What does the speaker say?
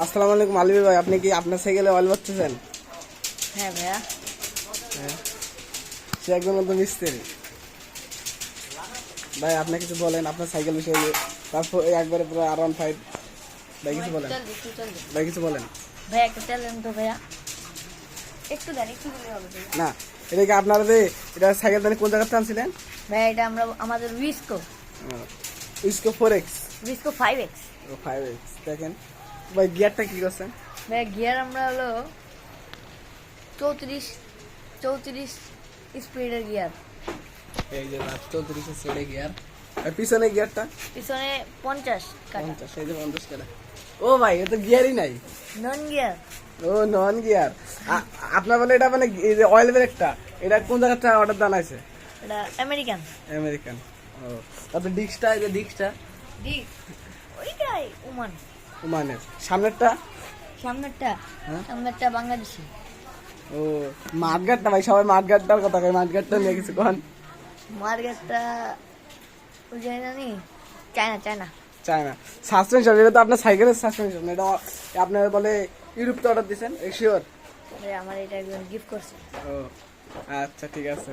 আসসালামু আলাইকুম আলিম ভাই, আপনি কি আপনার সাইকেলে অয়েল ভরতেছেন? হ্যাঁ ভাইয়া। হ্যাঁ, সে একজন মতো মিস্ত্রি। ভাই আপনি কিছু বলেন আপনার সাইকেল বিষয়ে, তারপর একবারে পুরো R15। ভাই কিছু বলেন, ভাই কিছু বলেন। ভাইয়া একটা তেল দেন তো ভাইয়া, একটু দেন, একটু দিলে হবে ভাইয়া। না, এটা কি আপনারা যে এটা সাইকেল দানি কোন জায়গাতে আনছিলেন? ভাইয়া এটা আমরা আমাদের উইস্কো ইসকো 4X 5X। ও 5X দেখেন। ভাই গিয়ারটা কি করছেন? ভাইয়া গিয়ার আমরা হলো 34 স্পিডের গিয়ার, এই যে 34 সেটে গিয়ার। আর পিছনে গিয়ারটা পিছনে 50 কাটা 50, এই যে 50 কাটা। ও ভাই এটা তো গিয়ারই নাই। Non gear. ও নন গিয়ার। আপনার বলে এটা মানে এই যে অয়েল ব্রেকটা, এটা কোন জায়গাটা অর্ডার দান আছে? এটা আমেরিকান। আমেরিকান। ও তারপর ডিস্কটা, এই যে ডিস্কটা ডিক ওইটাই ওমান। ওমানের। সামনেরটা সামনেরটা হ্যাঁ? সামনেরটা বাংলাদেশি। ও মাঠগাটটা, ভাই সবাই মাঠগাটটার কথা কয়, মাঠগাটটা নিয়ে কিছু কন। মার্কেটটা ওই জানি না নি, চায়না চায়না। চায়না। সাসপেনশন, এটা তো আপনার সাইকেলের সাসপেনশন, এটা আপনার বলে ইউরোপতে অর্ডার দিয়েছেন, শিওর? আমার এটা একজন গিফট করছে। ও আচ্ছা ঠিক আছে।